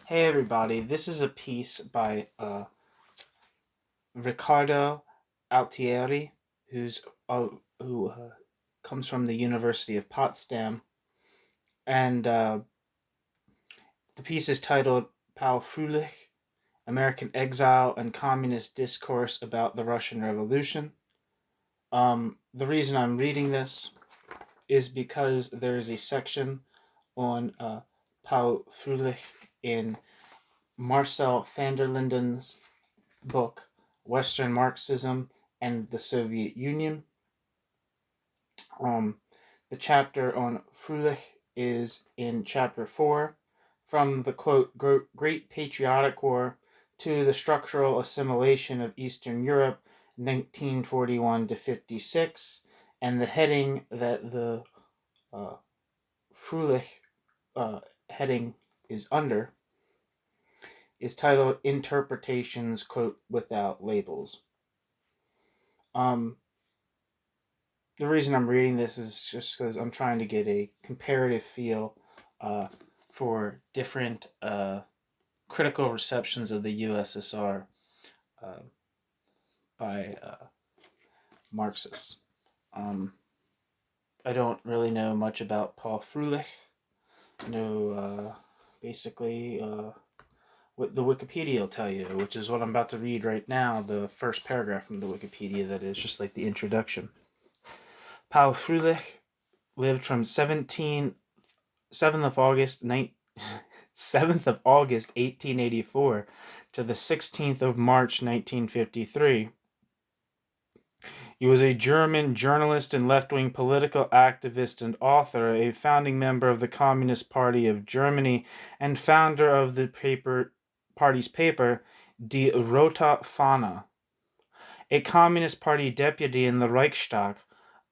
Hey everybody, this is a piece by Riccardo Altieri, who comes from the University of Potsdam, and the piece is titled Paul Frölich, American Exile and Communist Discourse about the Russian Revolution. The reason I'm reading this is because there is a section on Paul Frölich in Marcel van der Linden's book, Western Marxism and the Soviet Union. The chapter on Frölich is in chapter 4, from the quote, Great Patriotic War to the structural assimilation of Eastern Europe, 1941 to 56, and the heading that the Frölich heading is under is titled Interpretations, quote, without labels. The reason I'm reading this is just because I'm trying to get a comparative feel for different critical receptions of the USSR by Marxists. I don't really know much about Paul Frölich. I know basically what the Wikipedia will tell you, which is what I'm about to read right now, the first paragraph from the Wikipedia that is just like the introduction. Paul Frölich lived from 7th of August 1884 to the 16th of March 1953. He was a German journalist and left-wing political activist and author, a founding member of the Communist Party of Germany, and founder of the party's paper, Die Rote Fahne. A Communist Party deputy in the Reichstag.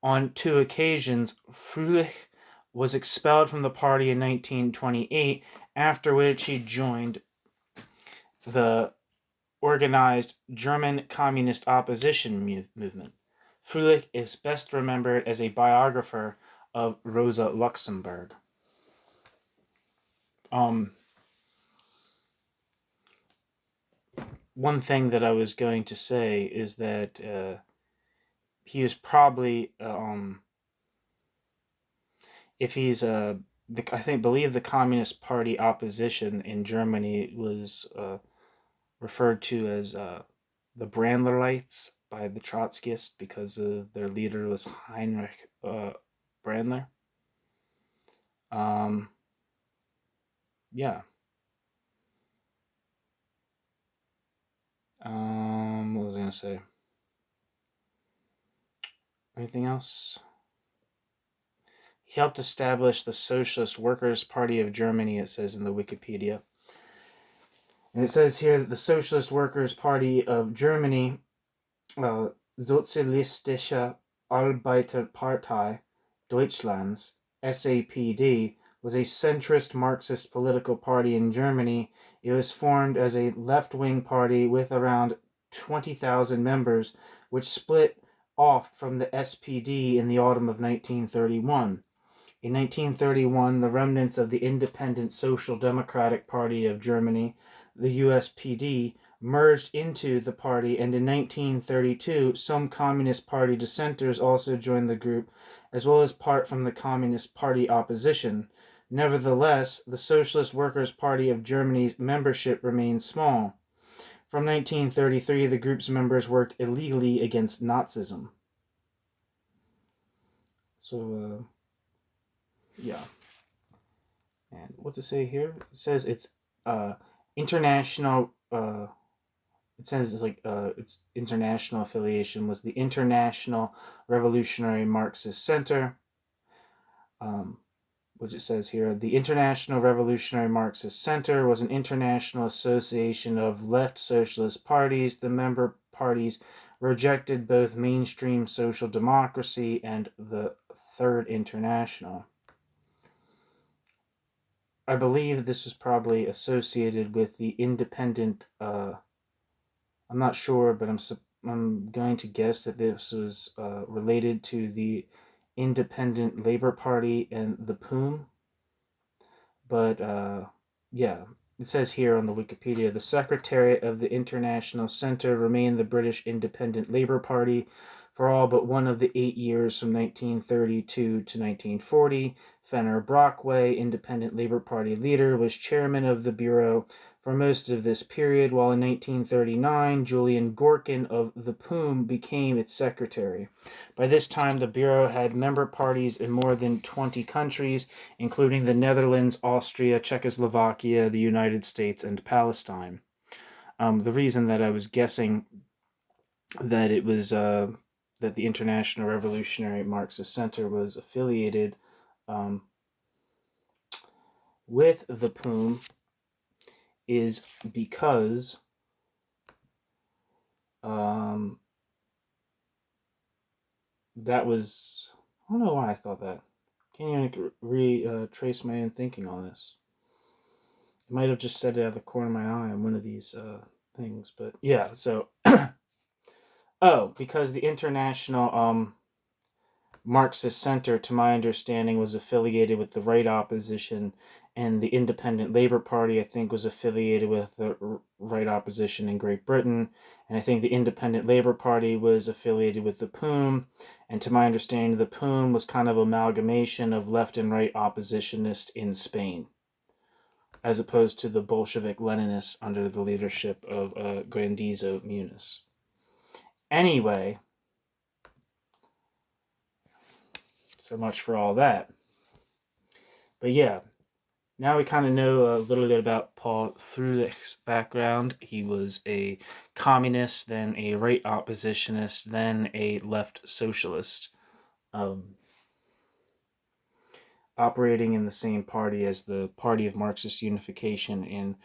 On 2 occasions, Frölich was expelled from the party in 1928, after which he joined the organized German Communist opposition movement. Frölich is best remembered as a biographer of Rosa Luxemburg. One thing that I was going to say is that he was probably, if he's I believe the Communist Party opposition in Germany was referred to as the Brandlerites by the Trotskyists because their leader was Heinrich Brandler. Yeah. What was I going to say? Anything else? He helped establish the Socialist Workers' Party of Germany, it says in the Wikipedia. And it says here that the Socialist Workers' Party of Germany, Sozialistische Arbeiterpartei Deutschlands, SAPD, was a centrist Marxist political party in Germany. It was formed as a left-wing party with around 20,000 members, which split off from the SPD in the autumn of 1931. In 1931, the remnants of the Independent Social Democratic Party of Germany, the USPD, merged into the party, and in 1932, some Communist Party dissenters also joined the group, as well as part from the Communist Party opposition. Nevertheless, the Socialist Workers' Party of Germany's membership remained small. From 1933, the group's members worked illegally against Nazism. So, yeah. And what to say here? It says it's international. It says it's like its international affiliation was the International Revolutionary Marxist Center, which it says here, the International Revolutionary Marxist Center was an international association of left socialist parties. The member parties rejected both mainstream social democracy and the Third International. I believe this was probably associated with the independent, I'm not sure, but I'm going to guess that this was related to the Independent Labor Party and the POOM. But, yeah, it says here on the Wikipedia, the Secretariat of the International Centre remained the British Independent Labour Party for all but one of the 8 years from 1932 to 1940. Fenner Brockway, Independent Labour Party leader, was chairman of the Bureau for most of this period, while in 1939, Julian Gorkin of the POOM became its secretary. By this time, the Bureau had member parties in more than 20 countries, including the Netherlands, Austria, Czechoslovakia, the United States, and Palestine. The reason that I was guessing that it was that the International Revolutionary Marxist Center was affiliated with the POOM is because that was, I don't know why I thought that. Can't even retrace my own thinking on this. I might have just said it out of the corner of my eye on one of these things, but yeah, so because the International Marxist Center, to my understanding, was affiliated with the right opposition, and the Independent Labour Party, I think, was affiliated with the right opposition in Great Britain, and I think the Independent Labour Party was affiliated with the POOM, and to my understanding, the POOM was kind of amalgamation of left and right oppositionists in Spain, as opposed to the Bolshevik-Leninists under the leadership of Grandizo Muniz. Anyway, so much for all that. But yeah, now we kind of know a little bit about Paul Frölich's background. He was a communist, then a right oppositionist, then a left socialist, operating in the same party as the Party of Marxist Unification in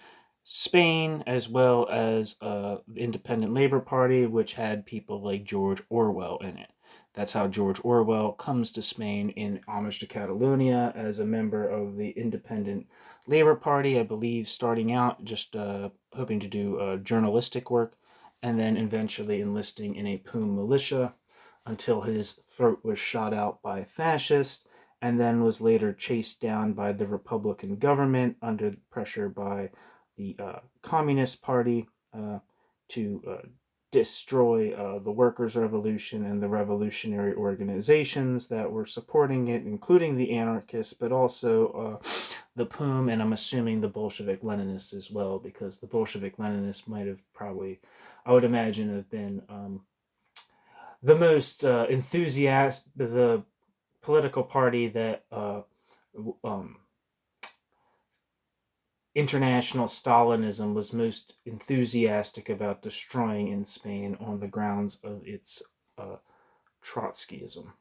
Spain, as well as the Independent Labour Party, which had people like George Orwell in it. That's how George Orwell comes to Spain in homage to Catalonia as a member of the Independent Labour Party, I believe, starting out just hoping to do journalistic work, and then eventually enlisting in a POOM militia until his throat was shot out by fascists, and then was later chased down by the Republican government under pressure by the Communist Party to destroy the Workers' Revolution and the revolutionary organizations that were supporting it, including the anarchists, but also the POOM, and I'm assuming the Bolshevik-Leninists as well, because the Bolshevik-Leninists might have probably, I would imagine, have been the most enthusiastic, the political party that international Stalinism was most enthusiastic about destroying in Spain on the grounds of its Trotskyism.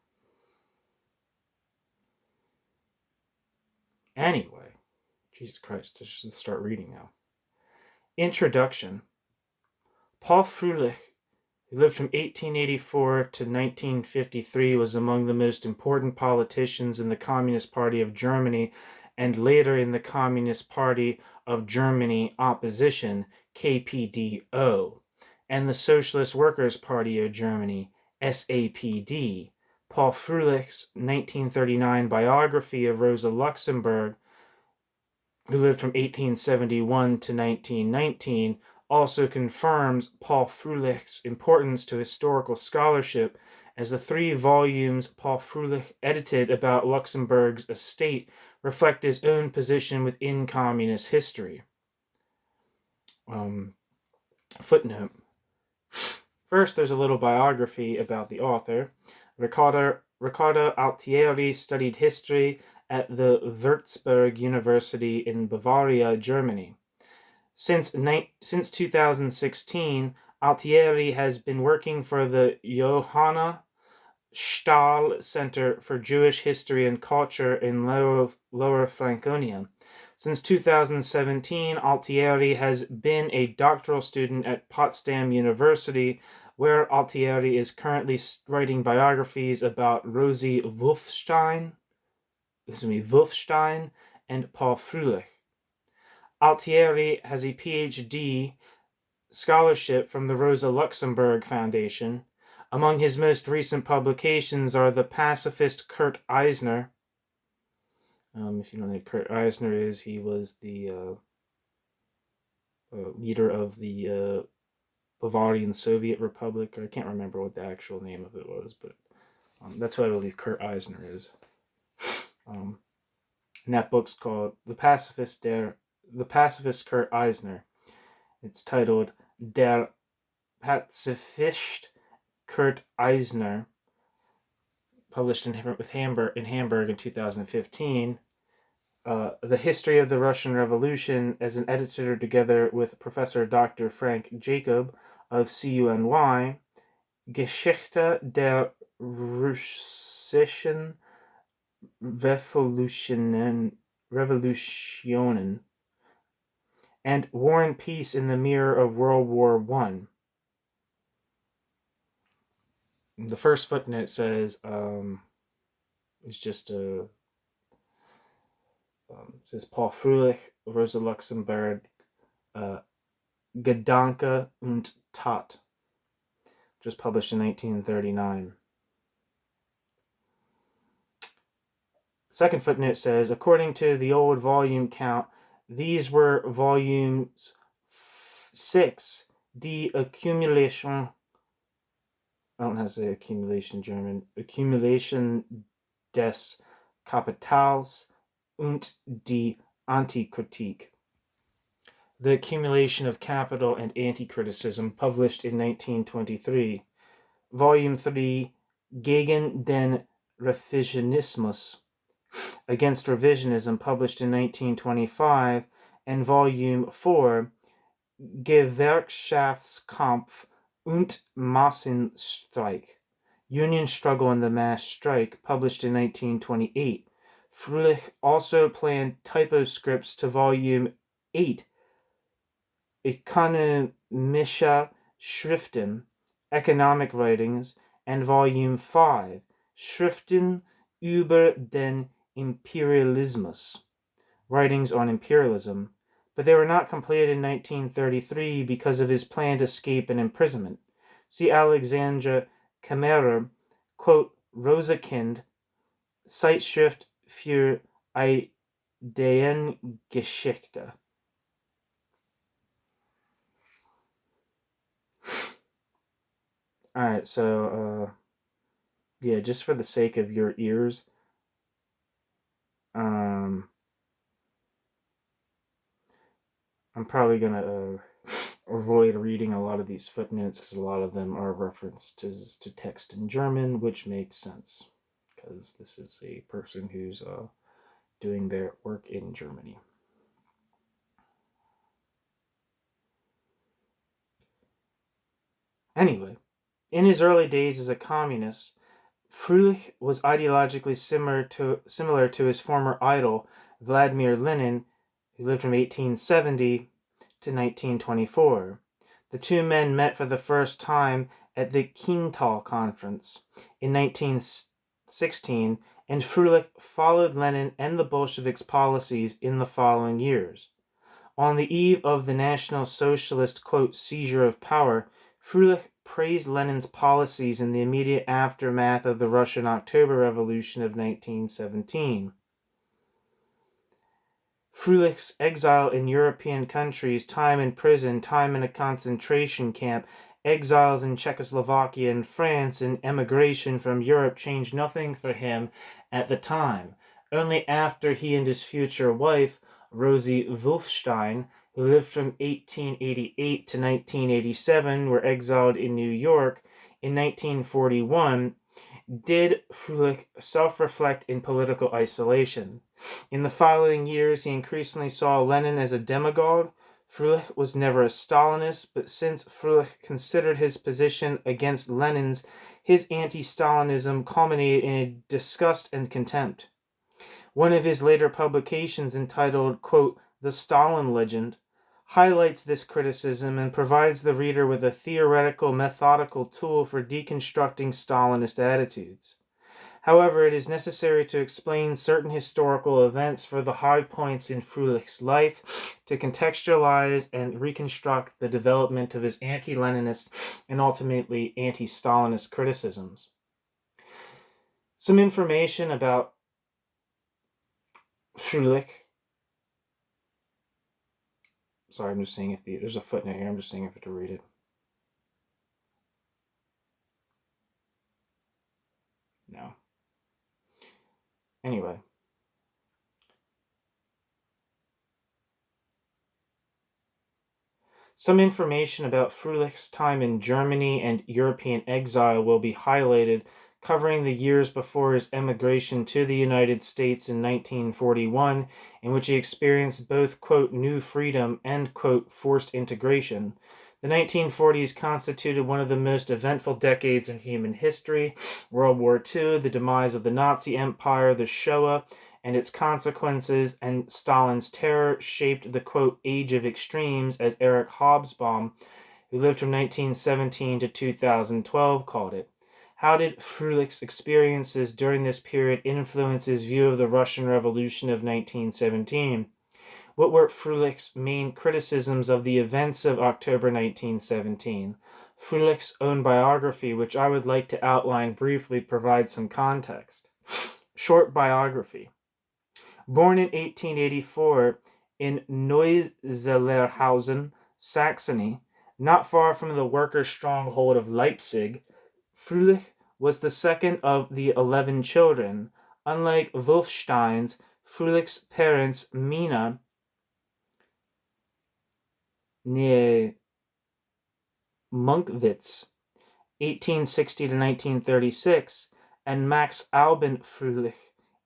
Anyway, Jesus Christ, I should start reading now. Introduction. Paul Frölich, who lived from 1884 to 1953, was among the most important politicians in the Communist Party of Germany and later in the Communist Party of Germany Opposition, KPDO, and the Socialist Workers' Party of Germany, SAPD. Paul Frölich's 1939 biography of Rosa Luxemburg, who lived from 1871 to 1919, also confirms Paul Frölich's importance to historical scholarship, as the 3 volumes Paul Frölich edited about Luxemburg's estate reflect his own position within communist history. Footnote. First, there's a little biography about the author. Riccardo Altieri studied history at the Würzburg University in Bavaria, Germany. Since 2016, Altieri has been working for the Johanna Stahl Center for Jewish History and Culture in Lower Franconia. Since 2017, Altieri has been a doctoral student at Potsdam University, where Altieri is currently writing biographies about Rosie Wolfstein and Paul Frölich. Altieri has a PhD scholarship from the Rosa Luxemburg Foundation. Among his most recent publications are the pacifist Kurt Eisner. If you don't know who Kurt Eisner is, he was the leader of the Bavarian Soviet Republic. I can't remember what the actual name of it was, but that's who I believe Kurt Eisner is. And that book's called The Pacifist Kurt Eisner. It's titled Der Pazifist Kurt Eisner, published in Hamburg in 2015. The History of the Russian Revolution, as an editor together with Professor Dr. Frank Jacob of CUNY, Geschichte der russischen Revolutionen, and War and Peace in the Mirror of World War I. The first footnote says, it's just a says Paul Frölich, Rosa Luxemburg, Gedanke und Tat, just published in 1939. Second footnote says, according to the old volume count, these were volumes 6, Die Accumulation, I don't know how to say accumulation in German, Accumulation des Kapitals und die Antikritik, The Accumulation of Capital and Anti-Criticism, published in 1923. Volume 3, Gegen den Revisionismus, Against Revisionism, published in 1925. And Volume 4, Gewerkschaftskampf und Massenstreik, Union Struggle and the Mass Strike, published in 1928. Frölich also planned typoscripts to Volume 8, Ökonomische Schriften, Economic Writings, and Volume 5, Schriften über den Imperialismus, Writings on Imperialism, but they were not completed in 1933 because of his planned escape and imprisonment. See Alexandra Kammerer, quote, Rosakind, Zeitschrift für Ideengeschichte. Alright, so, yeah, just for the sake of your ears, I'm probably going to avoid reading a lot of these footnotes because a lot of them are references to text in German, which makes sense because this is a person who's doing their work in Germany. Anyway, in his early days as a communist, Frölich was ideologically similar to his former idol, Vladimir Lenin, who lived from 1870 to 1924. The two men met for the first time at the Quintal Conference in 1916, and Frölich followed Lenin and the Bolsheviks' policies in the following years. On the eve of the National Socialist, quote, seizure of power, Frölich praised Lenin's policies in the immediate aftermath of the Russian October Revolution of 1917. Frölich's exile in European countries, time in prison, time in a concentration camp, exiles in Czechoslovakia and France, and emigration from Europe changed nothing for him at the time. Only after he and his future wife, Rosie Wolfstein, who lived from 1888 to 1987, were exiled in New York in 1941, did Frölich self-reflect in political isolation. In the following years, he increasingly saw Lenin as a demagogue. Frölich was never a Stalinist, but since Frölich considered his position against Lenin's, his anti-Stalinism culminated in disgust and contempt. One of his later publications, entitled, quote, The Stalin Legend, highlights this criticism and provides the reader with a theoretical, methodical tool for deconstructing Stalinist attitudes. However, it is necessary to explain certain historical events for the high points in Frölich's life, to contextualize and reconstruct the development of his anti-Leninist and ultimately anti-Stalinist criticisms. Some information about Frölich, Sorry, I'm just seeing if there's a footnote here. I'm just seeing if I have to read it. No. Anyway. Some information about Fröhlich's time in Germany and European exile will be highlighted, covering the years before his emigration to the United States in 1941, in which he experienced both, quote, new freedom and, quote, forced integration. The 1940s constituted one of the most eventful decades in human history. World War II, the demise of the Nazi Empire, the Shoah, and its consequences, and Stalin's terror shaped the, quote, age of extremes, as Erich Arendt, who lived from 1917 to 2012, called it. How did Fröhlich's experiences during this period influence his view of the Russian Revolution of 1917? What were Fröhlich's main criticisms of the events of October 1917? Fröhlich's own biography, which I would like to outline briefly, provides some context. Short biography. Born in 1884 in Neusellerhausen, Saxony, not far from the worker stronghold of Leipzig, Fröhlich was the second of the 11 children. Unlike Wolfstein's, Fröhlich's parents, Mina, near Munkwitz, 1860 to 1936, and Max Albin Fröhlich,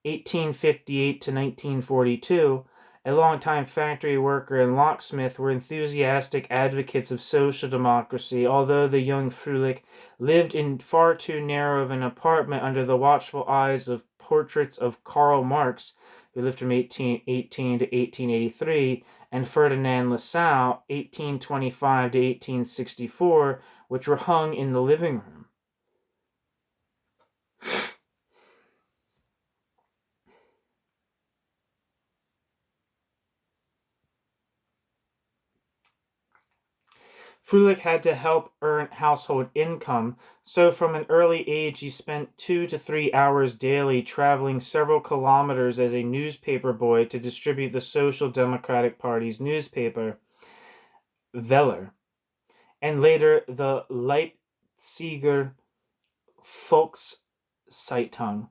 1858 to 1942, a longtime factory worker and locksmith, were enthusiastic advocates of social democracy, although the young Fröhlich lived in far too narrow of an apartment under the watchful eyes of portraits of Karl Marx, who lived from 1818 to 1883, and Ferdinand Lassalle, 1825 to 1864, which were hung in the living room. Fröhlich had to help earn household income, so from an early age he spent 2 to 3 hours daily traveling several kilometers as a newspaper boy to distribute the Social Democratic Party's newspaper, Weller, and later the Leipziger Volkszeitung.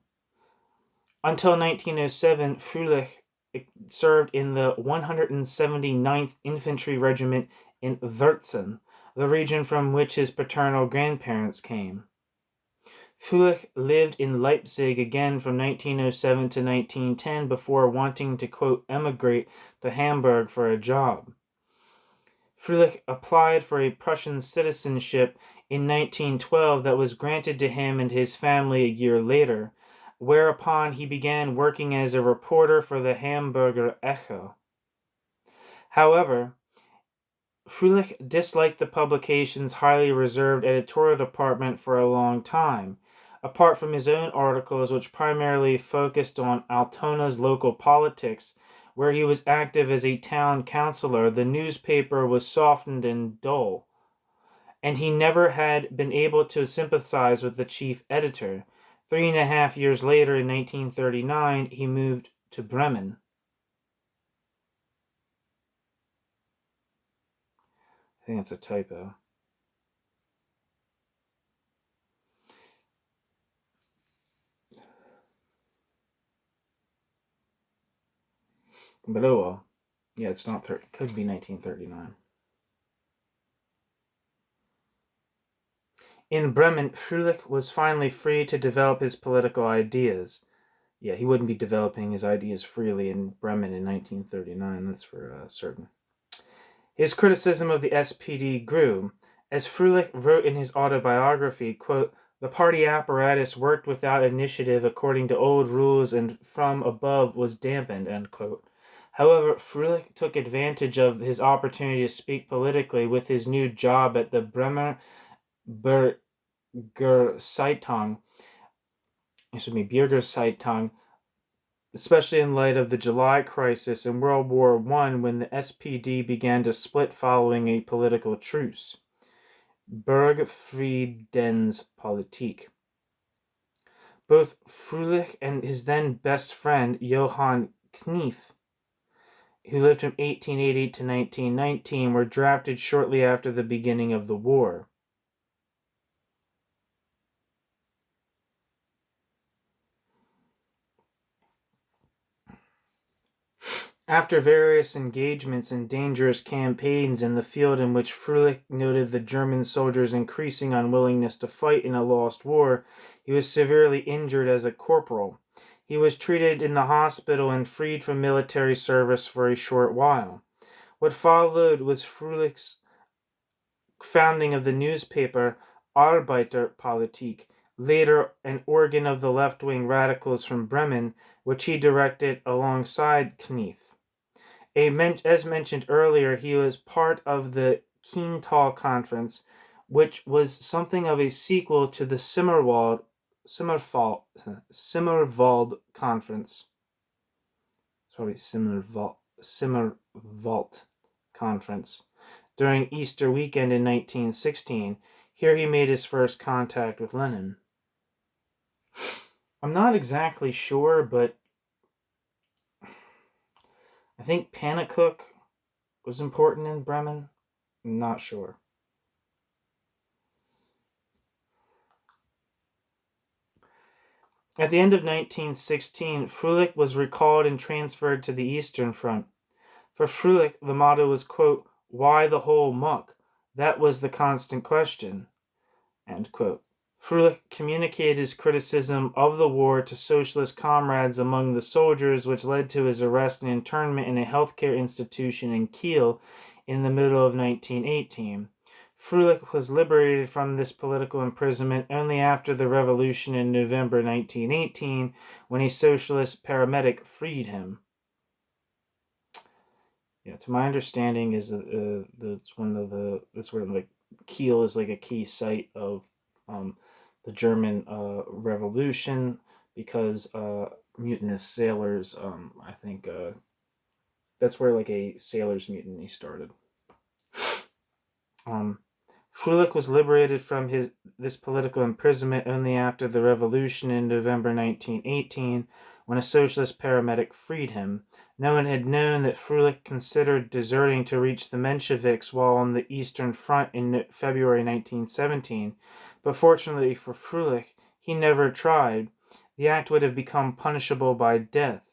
Until 1907, Fröhlich served in the 179th Infantry Regiment in Wurzen, the region from which his paternal grandparents came. Fröhlich lived in Leipzig again from 1907 to 1910 before wanting to, quote, emigrate to Hamburg for a job. Fröhlich applied for a Prussian citizenship in 1912 that was granted to him and his family a year later, whereupon he began working as a reporter for the Hamburger Echo. However, Fröhlich disliked the publication's highly reserved editorial department for a long time. Apart from his own articles, which primarily focused on Altona's local politics, where he was active as a town councillor, the newspaper was softened and dull, and he never had been able to sympathize with the chief editor. 3.5 years later, in 1939, he moved to Bremen. I think it's a typo. But oh well. Yeah, it's not it could be 1939. In Bremen, Fröhlich was finally free to develop his political ideas. Yeah, he wouldn't be developing his ideas freely in Bremen in 1939, that's for certain. His criticism of the SPD grew. As Fröhlich wrote in his autobiography, quote, the party apparatus worked without initiative according to old rules and from above was dampened, end quote. However, Fröhlich took advantage of his opportunity to speak politically with his new job at the Bremer Bürgerzeitung, especially in light of the July crisis and World War I, when the SPD began to split following a political truce. Bergfriedenspolitik. Both Fröhlich and his then best friend Johann Knief who lived from 1880 to 1919, were drafted shortly after the beginning of the war. After various engagements and dangerous campaigns in the field in which Frölich noted the German soldiers' increasing unwillingness to fight in a lost war, he was severely injured as a corporal. He was treated in the hospital and freed from military service for a short while. What followed was Fröhlich's founding of the newspaper Arbeiterpolitik, later an organ of the left-wing radicals from Bremen, which he directed alongside Knief. As mentioned earlier, he was part of the Kiental Conference, which was something of a sequel to the Simmerwald Conference. Sorry, Simmerwald Conference. During Easter weekend in 1916, here he made his first contact with Lenin. I'm not exactly sure, but I think Pannekuchen was important in Bremen. I'm not sure. At the end of 1916, Frölich was recalled and transferred to the Eastern Front. For Frölich, the motto was, quote, "Why the whole muck? That was the constant question." End quote. Frölich communicated his criticism of the war to socialist comrades among the soldiers, which led to his arrest and internment in a healthcare institution in Kiel in the middle of 1918. Frölich was liberated from this political imprisonment only after the revolution in November 1918, when a socialist paramedic freed him. Yeah, to my understanding, is that's one of the that's where like Kiel is like a key site of the German Revolution, because mutinous sailors. I think that's where like a sailors' mutiny started. Frölich was liberated from this political imprisonment only after the revolution in November 1918, when a socialist paramedic freed him. No one had known that Frölich considered deserting to reach the Mensheviks while on the Eastern Front in February 1917, but fortunately for Frölich, he never tried. The act would have become punishable by death.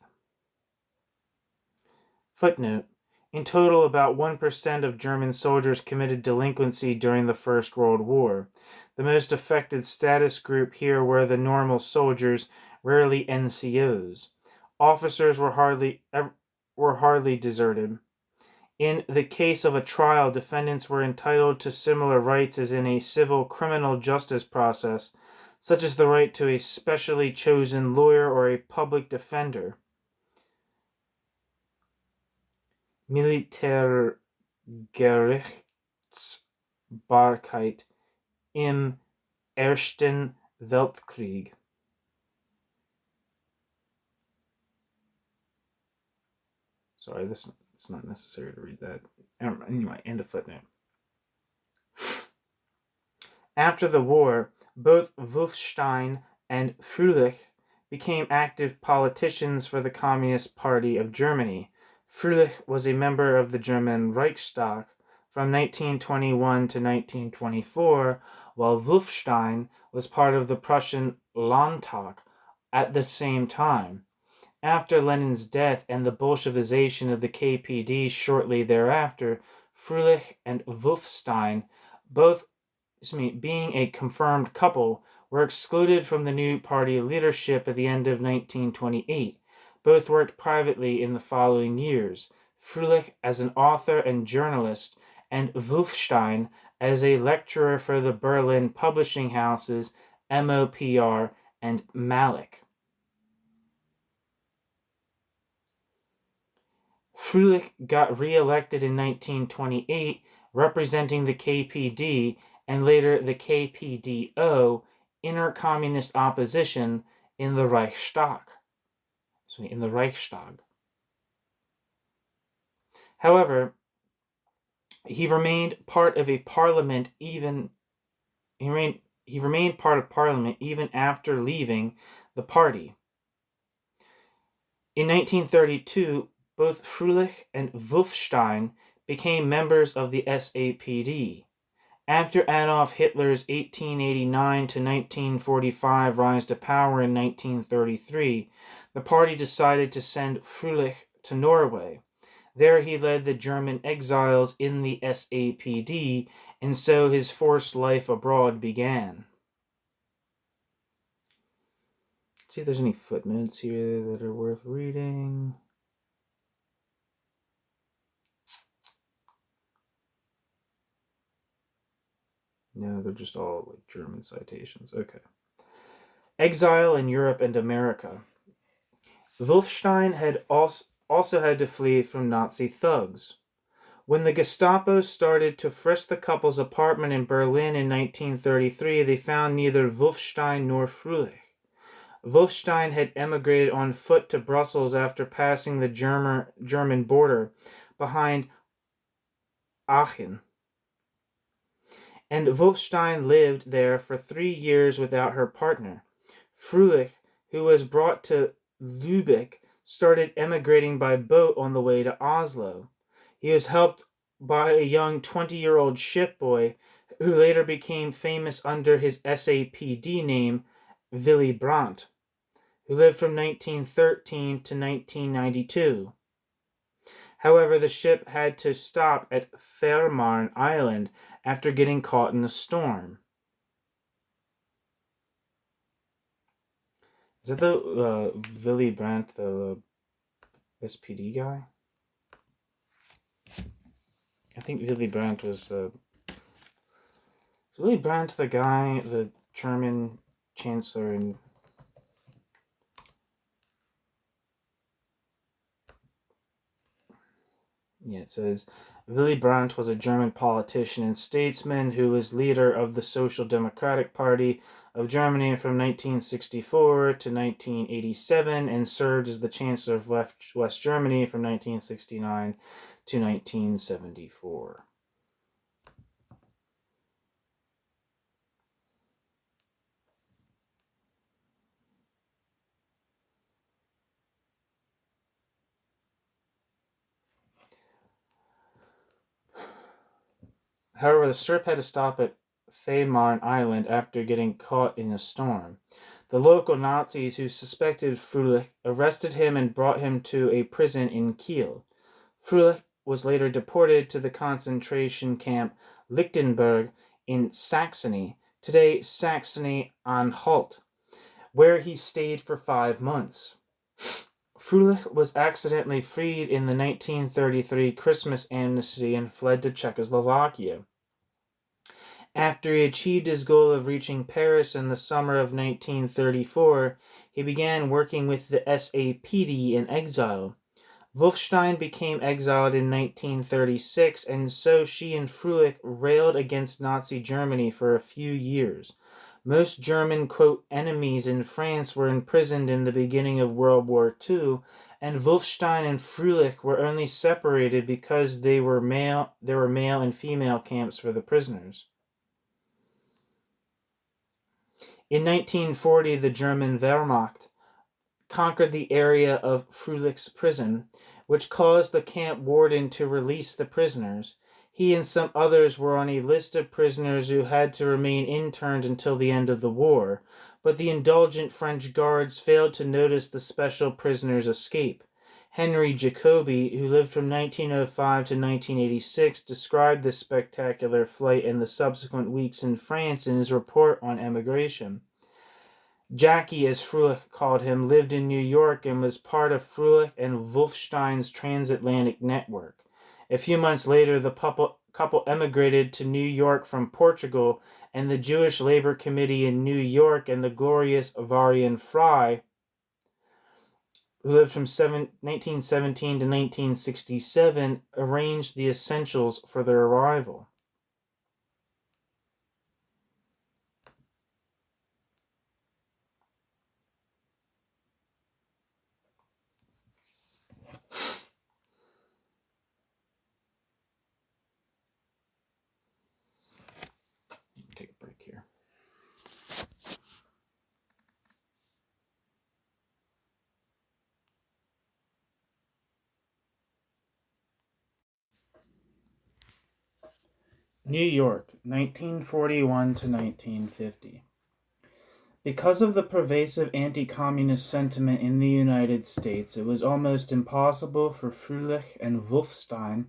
Footnote: in total, about 1% of German soldiers committed delinquency during the First World War. The most affected status group here were the normal soldiers, rarely NCOs. Officers were hardly deserted. In the case of a trial, defendants were entitled to similar rights as in a civil criminal justice process, such as the right to a specially chosen lawyer or a public defender. Militärgerichtsbarkeit im Ersten Weltkrieg. Sorry, it's not necessary to read that. Anyway, end of footnote. After the war, both Wolfstein and Frölich became active politicians for the Communist Party of Germany. Frölich was a member of the German Reichstag from 1921 to 1924, while Wolfstein was part of the Prussian Landtag at the same time. After Lenin's death and the Bolshevization of the KPD shortly thereafter, Frölich and Wolfstein, being a confirmed couple, were excluded from the new party leadership at the end of 1928. Both worked privately in the following years, Frölich as an author and journalist, and Wolfstein as a lecturer for the Berlin publishing houses MOPR and Malik. Frölich got re-elected in 1928, representing the KPD and later the KPDO, inter-communist opposition, in the Reichstag. However, he remained part of Parliament even after leaving the party. In 1932, both Frölich and Wolfstein became members of the SAPD. After Adolf Hitler's 1889 to 1945 rise to power in 1933, the party decided to send Frölich to Norway. There he led the German exiles in the SAPD, and so his forced life abroad began. Let's see if there's any footnotes here that are worth reading. No, they're just all like German citations. Okay. Exile in Europe and America. Wolfstein had also had to flee from Nazi thugs. When the Gestapo started to frisk the couple's apartment in Berlin in 1933, they found neither Wolfstein nor Frölich. Wolfstein had emigrated on foot to Brussels after passing the German border behind Aachen. And Wolfstein lived there for 3 years without her partner. Frölich, who was brought to Lübeck, started emigrating by boat on the way to Oslo. He was helped by a young 20-year-old shipboy who later became famous under his SAPD name, Willy Brandt, who lived from 1913 to 1992. However, the ship had to stop at Fehmarn Island after getting caught in a storm. Is that the Willy Brandt, the SPD guy? I think Willy Brandt was the... Is Willy Brandt the guy, the German chancellor in... Yeah, it says, Willy Brandt was a German politician and statesman who was leader of the Social Democratic Party of Germany from 1964 to 1987 and served as the Chancellor of West Germany from 1969 to 1974. However, the strip had to stop at Fehmarn Island after getting caught in a storm. The local Nazis who suspected Frölich arrested him and brought him to a prison in Kiel. Frölich was later deported to the concentration camp Lichtenberg in Saxony, today Saxony-Anhalt, where he stayed for 5 months. Frölich was accidentally freed in the 1933 Christmas amnesty and fled to Czechoslovakia. After he achieved his goal of reaching Paris in the summer of 1934, he began working with the SAPD in exile. Wolfstein became exiled in 1936, and so she and Frölich railed against Nazi Germany for a few years. Most German, quote, enemies in France were imprisoned in the beginning of World War II, and Wolfstein and Frölich were only separated because there were male and female camps for the prisoners. In 1940, the German Wehrmacht conquered the area of Frölich's prison, which caused the camp warden to release the prisoners. He and some others were on a list of prisoners who had to remain interned until the end of the war, but the indulgent French guards failed to notice the special prisoners' escape. Henry Jacobi, who lived from 1905 to 1986, described this spectacular flight and the subsequent weeks in France in his report on emigration. Jackie, as Frölich called him, lived in New York and was part of Frölich and Wolfstein's transatlantic network. A few months later, the couple emigrated to New York from Portugal, and the Jewish Labor Committee in New York and the glorious Varian Fry, who lived from 1917 to 1967, arranged the essentials for their arrival. Take a break here. New York, 1941 to 1950. Because of the pervasive anti-communist sentiment in the United States, it was almost impossible for Frölich and Wolfstein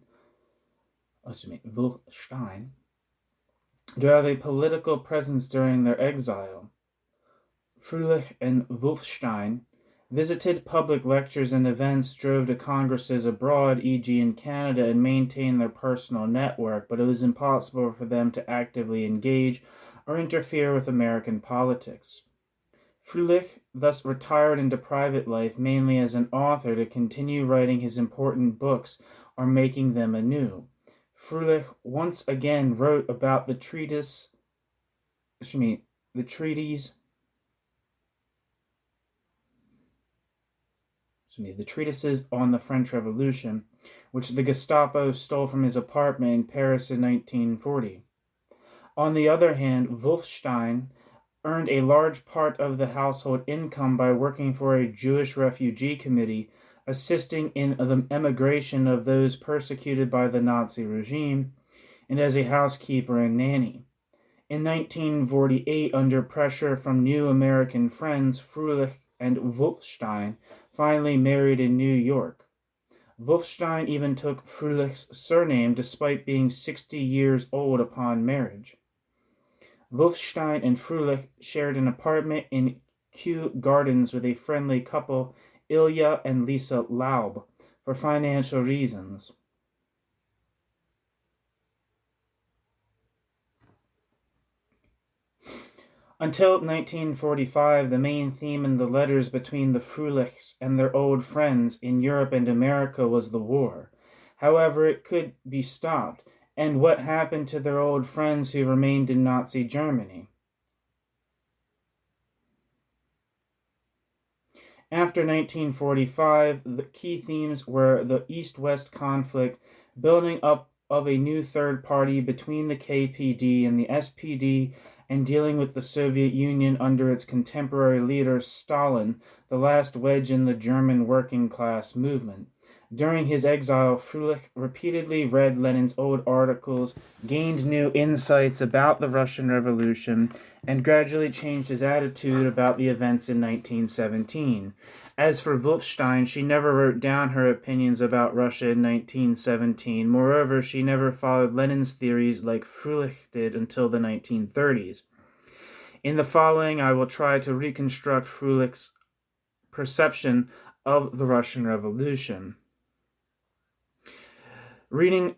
to have a political presence during their exile. Frölich and Wolfstein visited public lectures and events, drove to congresses abroad, e.g. in Canada, and maintained their personal network, but it was impossible for them to actively engage or interfere with American politics. Frölich thus retired into private life mainly as an author to continue writing his important books or making them anew. Frölich once again wrote about the treatises on the French Revolution, which the Gestapo stole from his apartment in Paris in 1940. On the other hand, Wolfstein earned a large part of the household income by working for a Jewish refugee committee, assisting in the emigration of those persecuted by the Nazi regime, and as a housekeeper and nanny. In 1948, under pressure from new American friends, Frölich and Wolfstein finally married in New York. Wolfstein even took Frölich's surname despite being 60 years old upon marriage. Wolfstein and Frölich shared an apartment in Kew Gardens with a friendly couple, Ilya and Lisa Laub, for financial reasons. Until 1945, the main theme in the letters between the Frölichs and their old friends in Europe and America was the war. However, it could be stopped, and what happened to their old friends who remained in Nazi Germany. After 1945, the key themes were the East-West conflict, building up of a new third party between the KPD and the SPD, and dealing with the Soviet Union under its contemporary leader Stalin, the last wedge in the German working class movement. During his exile, Frölich repeatedly read Lenin's old articles, gained new insights about the Russian Revolution, and gradually changed his attitude about the events in 1917. As for Wolfstein, she never wrote down her opinions about Russia in 1917. Moreover, she never followed Lenin's theories like Frölich did until the 1930s. In the following, I will try to reconstruct Frölich's perception of the Russian Revolution. Rereading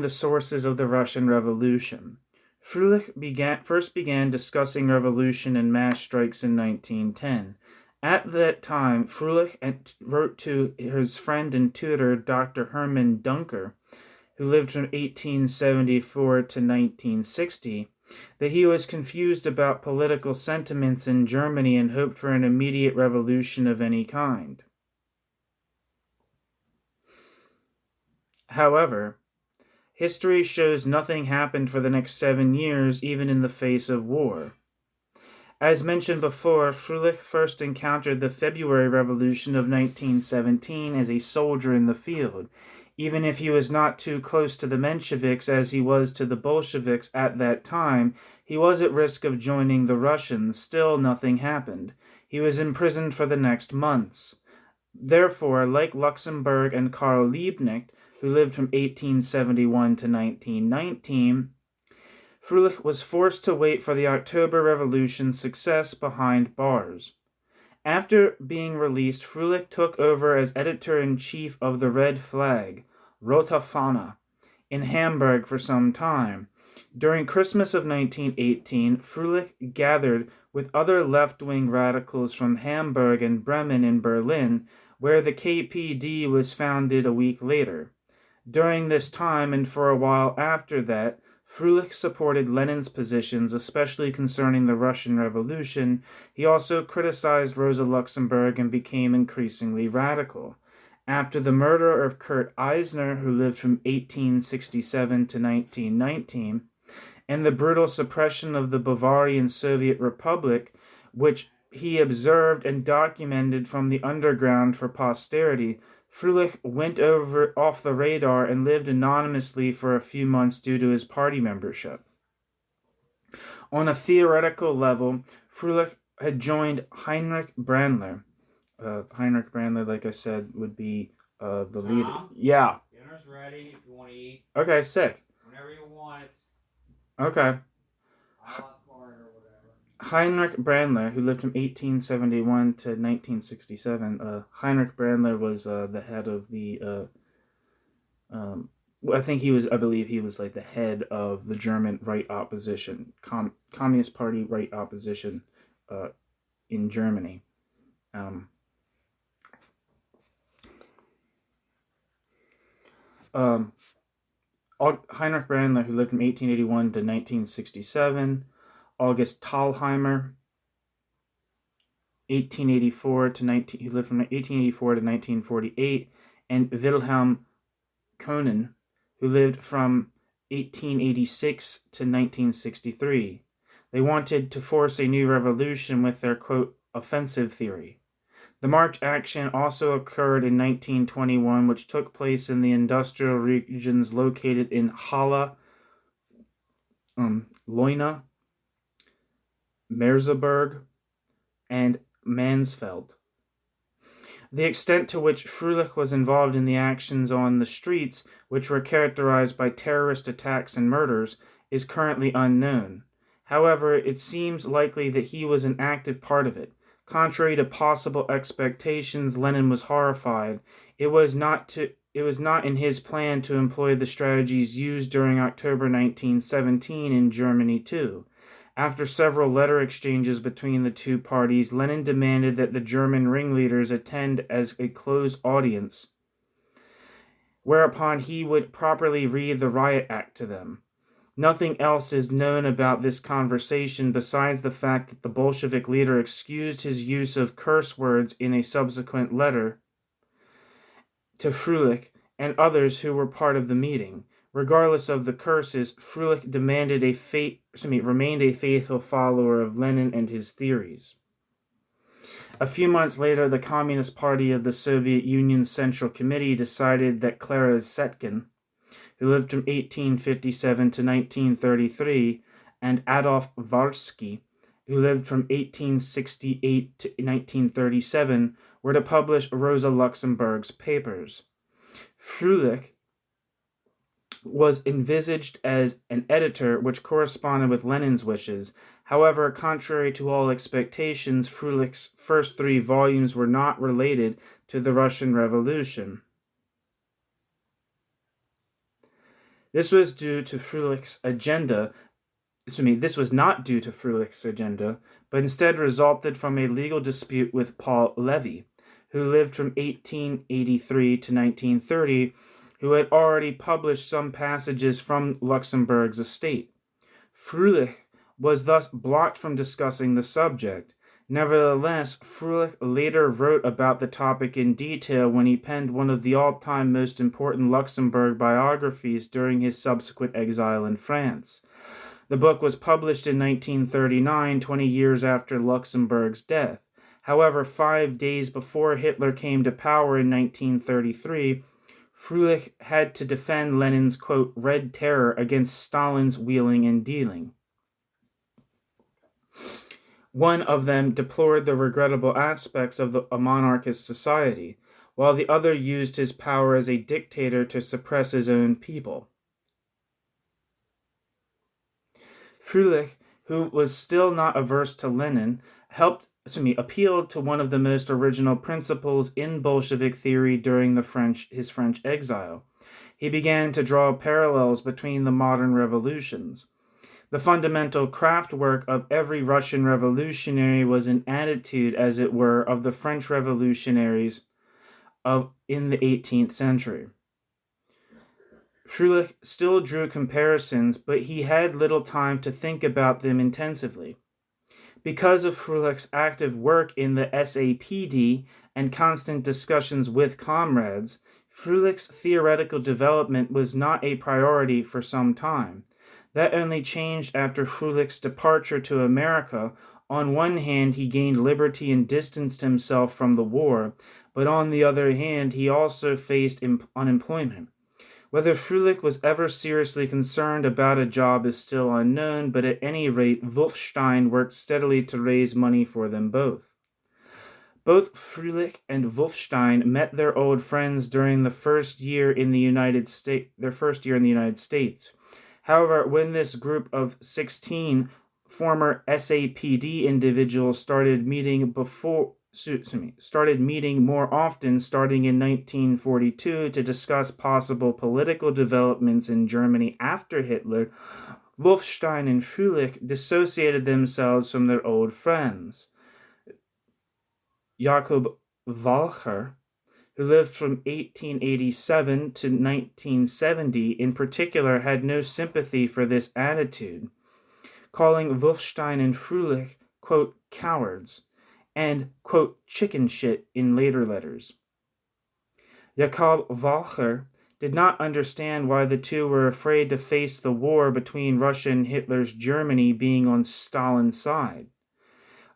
the sources of the Russian Revolution. Frölich first began discussing revolution and mass strikes in 1910. At that time, Frölich wrote to his friend and tutor, Dr. Hermann Duncker, who lived from 1874 to 1960, that he was confused about political sentiments in Germany and hoped for an immediate revolution of any kind. However, history shows nothing happened for the next 7 years, even in the face of war. As mentioned before, Frölich first encountered the February Revolution of 1917 as a soldier in the field. Even if he was not too close to the Mensheviks as he was to the Bolsheviks at that time, he was at risk of joining the Russians. Still, nothing happened. He was imprisoned for the next months. Therefore, like Luxemburg and Karl Liebknecht, who lived from 1871 to 1919, Frölich was forced to wait for the October Revolution's success behind bars. After being released, Frölich took over as editor-in-chief of the Red Flag, Rote Fahne, in Hamburg for some time. During Christmas of 1918, Frölich gathered with other left-wing radicals from Hamburg and Bremen in Berlin, where the KPD was founded a week later. During this time, and for a while after that, Frölich supported Lenin's positions, especially concerning the Russian Revolution. He also criticized Rosa Luxemburg and became increasingly radical. After the murder of Kurt Eisner, who lived from 1867 to 1919, and the brutal suppression of the Bavarian Soviet Republic, which he observed and documented from the underground for posterity, Frölich went off the radar and lived anonymously for a few months due to his party membership. On a theoretical level, Frölich had joined Heinrich Brandler. Heinrich Brandler, like I said, would be the leader. Yeah. Dinner's ready if you want to eat. Okay, sick. Whenever you want it. Okay. Or whatever. Heinrich Brandler, who lived from 1871 to 1967. Heinrich Brandler was the head of the. I believe he was like the head of the German right opposition, Communist Party right opposition, in Germany. Heinrich Brandler, who lived from 1881 to 1967. August Thalheimer, 1884 to 19. He lived from 1884 to 1948, and Wilhelm Koenen, who lived from 1886 to 1963. They wanted to force a new revolution with their, quote, offensive theory. The March action also occurred in 1921, which took place in the industrial regions located in Halle, Leuna, Merseburg, and Mansfeld. The extent to which Frölich was involved in the actions on the streets, which were characterized by terrorist attacks and murders, is currently unknown. However, it seems likely that he was an active part of it. Contrary to possible expectations, Lenin was horrified. It was not in his plan to employ the strategies used during October 1917 in Germany too. After several letter exchanges between the two parties, Lenin demanded that the German ringleaders attend as a closed audience, whereupon he would properly read the riot act to them. Nothing else is known about this conversation besides the fact that the Bolshevik leader excused his use of curse words in a subsequent letter to Frölich and others who were part of the meeting. Regardless of the curses, Frölich remained a faithful follower of Lenin and his theories. A few months later, the Communist Party of the Soviet Union's Central Committee decided that Clara Zetkin, who lived from 1857 to 1933, and Adolf Varsky, who lived from 1868 to 1937, were to publish Rosa Luxemburg's papers. Frölich was envisaged as an editor, which corresponded with Lenin's wishes. However, contrary to all expectations, Frölich's first 3 volumes were not related to the Russian Revolution. This was not due to Frölich's agenda, but instead resulted from a legal dispute with Paul Levy, who lived from 1883 to 1930, who had already published some passages from Luxemburg's estate. Frölich was thus blocked from discussing the subject. Nevertheless, Frölich later wrote about the topic in detail when he penned one of the all-time most important Luxemburg biographies during his subsequent exile in France. The book was published in 1939, 20 years after Luxemburg's death. However, 5 days before Hitler came to power in 1933, Frölich had to defend Lenin's, quote, Red Terror against Stalin's wheeling and dealing. One of them deplored the regrettable aspects of a monarchist society, while the other used his power as a dictator to suppress his own people. Frölich, who was still not averse to Lenin, appealed to one of the most original principles in Bolshevik theory during his French exile. He began to draw parallels between the modern revolutions. The fundamental craftwork of every Russian revolutionary was an attitude, as it were, of the French revolutionaries in the 18th century. Frölich still drew comparisons, but he had little time to think about them intensively. Because of Frölich's active work in the SAPD and constant discussions with comrades, Frölich's theoretical development was not a priority for some time. That only changed after Frölich's departure to America. On one hand, he gained liberty and distanced himself from the war, but on the other hand, he also faced unemployment. Whether Frölich was ever seriously concerned about a job is still unknown, but at any rate, Wolfstein worked steadily to raise money for them both. Both Frölich and Wolfstein met their old friends during their first year in the United States. However, when this group of 16 former SAPD individuals started meeting more often starting in 1942 to discuss possible political developments in Germany after Hitler, Wolfstein and Frölich dissociated themselves from their old friends. Jakob Walcher, who lived from 1887 to 1970, in particular had no sympathy for this attitude, calling Wolfstein and Frölich, quote, cowards, and, quote, chicken shit in later letters. Jakob Walcher did not understand why the two were afraid to face the war between Russia and Hitler's Germany being on Stalin's side.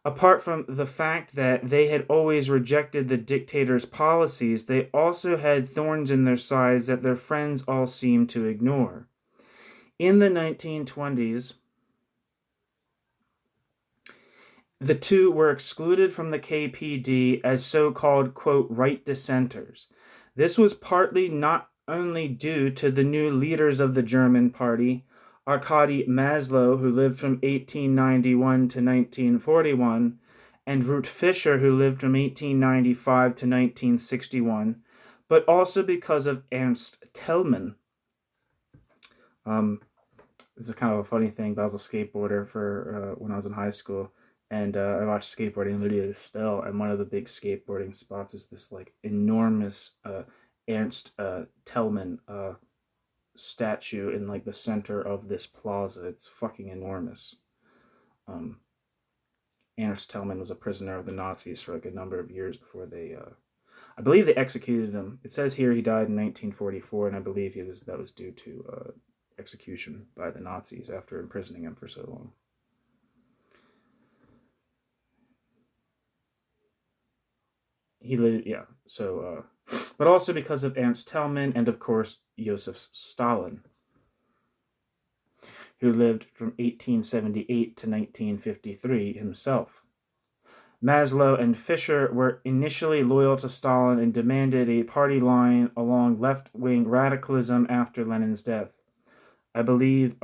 Apart from the fact that they had always rejected the dictator's policies, they also had thorns in their sides that their friends all seemed to ignore. In the 1920s, the two were excluded from the KPD as so-called, quote, right dissenters. This was partly not only due to the new leaders of the German party, Arkady Maslow, who lived from 1891 to 1941, and Ruth Fischer, who lived from 1895 to 1961, but also because of Ernst Thälmann. This is kind of a funny thing, but I was a skateboarder for when I was in high school, and I watched skateboarding videos still, and one of the big skateboarding spots is this like enormous Ernst Thälmann statue in like the center of this plaza. It's fucking enormous. Ernst Thälmann was a prisoner of the Nazis for like a number of years before they I believe they executed him. It says here he died in 1944, and I believe that was due to execution by the Nazis after imprisoning him for so long. He lived, but also because of Ernst Thälmann and, of course, Joseph Stalin, who lived from 1878 to 1953 himself. Maslow and Fischer were initially loyal to Stalin and demanded a party line along left-wing radicalism after Lenin's death. I believe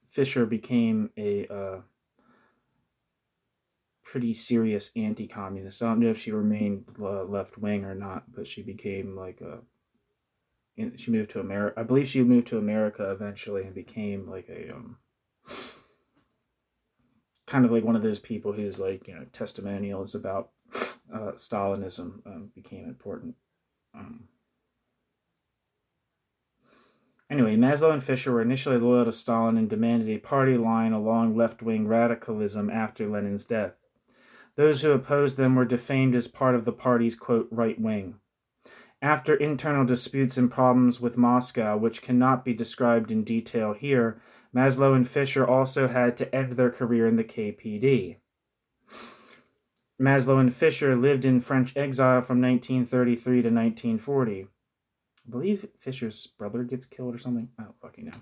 Fischer became a pretty serious anti-communist. I don't know if she remained left-wing or not, but she became like she moved to America. I believe she moved to America eventually and became like a kind of like one of those people whose like, you know, testimonials about Stalinism became important. Anyway, Maslow and Fischer were initially loyal to Stalin and demanded a party line along left-wing radicalism after Lenin's death. Those who opposed them were defamed as part of the party's, quote, right wing. After internal disputes and problems with Moscow, which cannot be described in detail here, Maslow and Fischer also had to end their career in the KPD. Maslow and Fischer lived in French exile from 1933 to 1940. I believe Fischer's brother gets killed or something. I don't fucking know.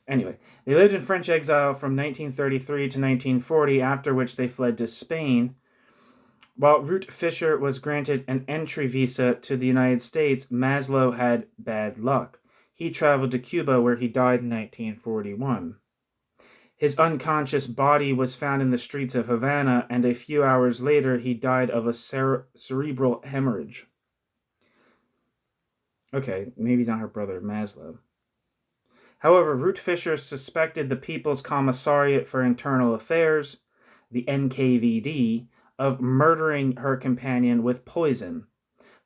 Anyway, they lived in French exile from 1933 to 1940, after which they fled to Spain. While Ruth Fischer was granted an entry visa to the United States, Maslow had bad luck. He traveled to Cuba, where he died in 1941. His unconscious body was found in the streets of Havana, and a few hours later he died of a cerebral hemorrhage. Okay, maybe not her brother, Maslow. However, Ruth Fischer suspected the People's Commissariat for Internal Affairs, the NKVD, of murdering her companion with poison.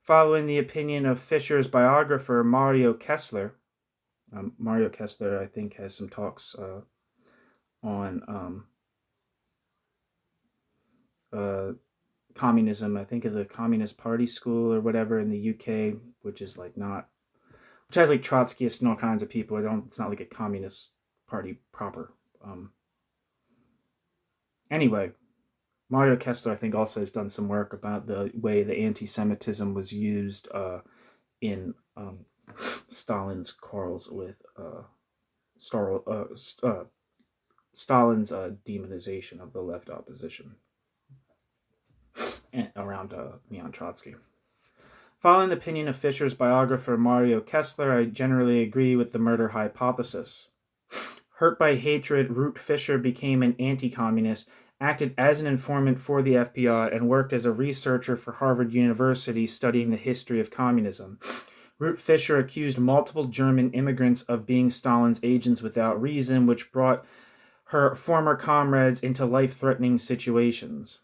Following the opinion of Fischer's biographer, Mario Kessler, Mario Kessler, I think, has some talks on communism. I think is a Communist Party school or whatever in the UK, which is like not, which has like Trotskyists and all kinds of people. It's not like a Communist Party proper. Anyway, Mario Kessler, I think, also has done some work about the way the anti-Semitism was used in Stalin's quarrels with Stalin's demonization of the left opposition and around Leon Trotsky. Following the opinion of Fischer's biographer Mario Kessler, I generally agree with the murder hypothesis. Hurt by hatred, Ruth Fischer became an anti-communist, acted as an informant for the FBI, and worked as a researcher for Harvard University studying the history of communism. Ruth Fischer accused multiple German immigrants of being Stalin's agents without reason, which brought her former comrades into life-threatening situations.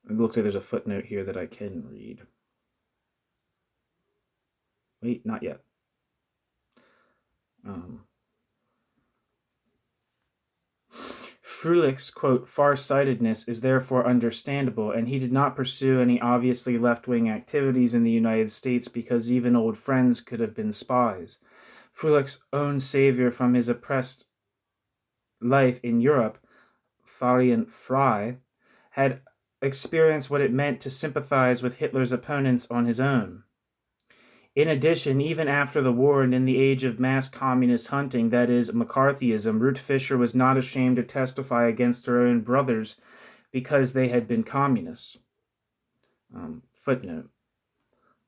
It looks like there's a footnote here that I can read. Wait, not yet. Frölich's, quote, far-sightedness is therefore understandable, and he did not pursue any obviously left-wing activities in the United States because even old friends could have been spies. Frölich's own savior from his oppressed life in Europe, Fabian Frey, had experienced what it meant to sympathize with Hitler's opponents on his own. In addition, even after the war and in the age of mass communist hunting, that is, McCarthyism, Ruth Fischer was not ashamed to testify against her own brothers because they had been communists. Footnote.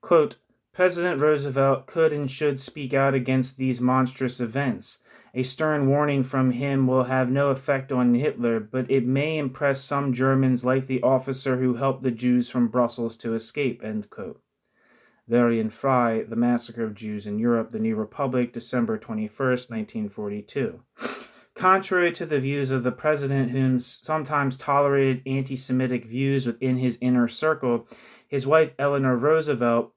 Quote, President Roosevelt could and should speak out against these monstrous events. A stern warning from him will have no effect on Hitler, but it may impress some Germans like the officer who helped the Jews from Brussels to escape, end quote. Varian Frey, The Massacre of Jews in Europe, The New Republic, December 21st, 1942. Contrary to the views of the president, who sometimes tolerated anti-Semitic views within his inner circle, his wife Eleanor Roosevelt,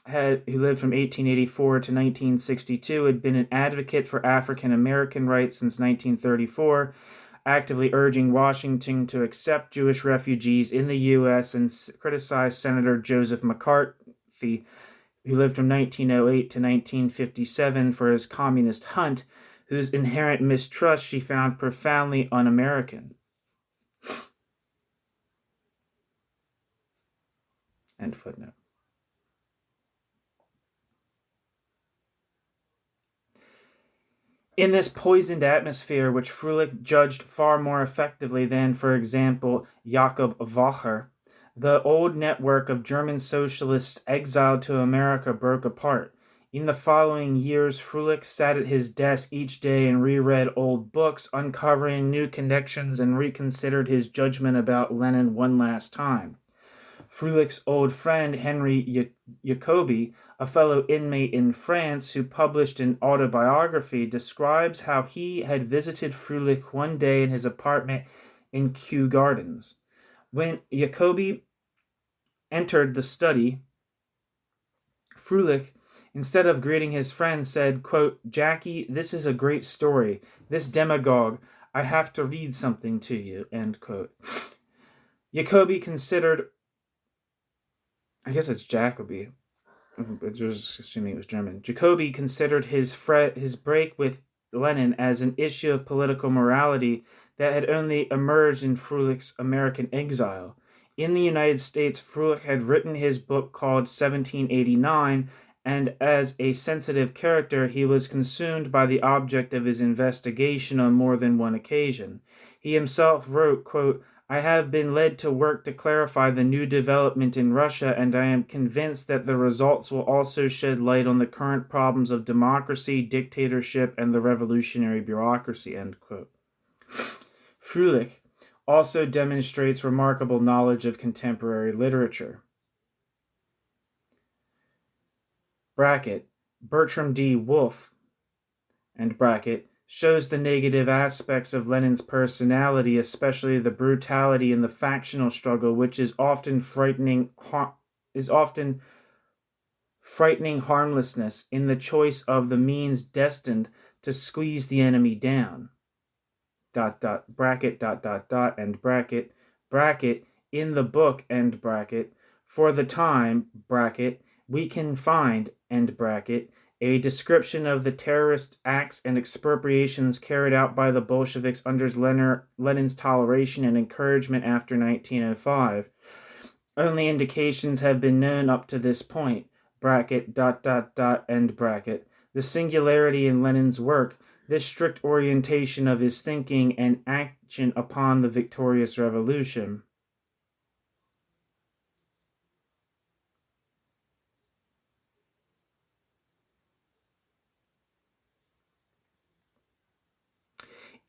who lived from 1884 to 1962, had been an advocate for African American rights since 1934, actively urging Washington to accept Jewish refugees in the U.S. and criticized Senator Joseph McCarthy, who lived from 1908 to 1957, for his communist hunt, whose inherent mistrust she found profoundly un-American. End footnote. In this poisoned atmosphere, which Frölich judged far more effectively than, for example, Jakob Wacher, the old network of German socialists exiled to America broke apart. In the following years, Frölich sat at his desk each day and reread old books, uncovering new connections, and reconsidered his judgment about Lenin one last time. Frölich's old friend Henry Jacobi, a fellow inmate in France who published an autobiography, describes how he had visited Frölich one day in his apartment in Kew Gardens. When Jacobi entered the study, Frölich, instead of greeting his friend, said, quote, Jackie, this is a great story. This demagogue, I have to read something to you, end quote. Jacobi considered, I guess it's Jacobi, but just assuming it was German. Jacobi considered his break with Lenin as an issue of political morality that had only emerged in Frölich's American exile. In the United States, Frölich had written his book called 1789, and as a sensitive character, he was consumed by the object of his investigation on more than one occasion. He himself wrote, quote, I have been led to work to clarify the new development in Russia, and I am convinced that the results will also shed light on the current problems of democracy, dictatorship, and the revolutionary bureaucracy, end quote. Frölich also demonstrates remarkable knowledge of contemporary literature. Bracket, Bertram D. Wolfe, and bracket, shows the negative aspects of Lenin's personality, especially the brutality in the factional struggle, which is often frightening harmlessness in the choice of the means destined to squeeze the enemy down. Bracket, end bracket, bracket, in the book, end bracket, for the time, bracket, we can find, end bracket, A description of the terrorist acts and expropriations carried out by the Bolsheviks under Lenin's toleration and encouragement after 1905. Only indications have been known up to this point, end bracket. The singularity in Lenin's work, this strict orientation of his thinking and action upon the victorious revolution.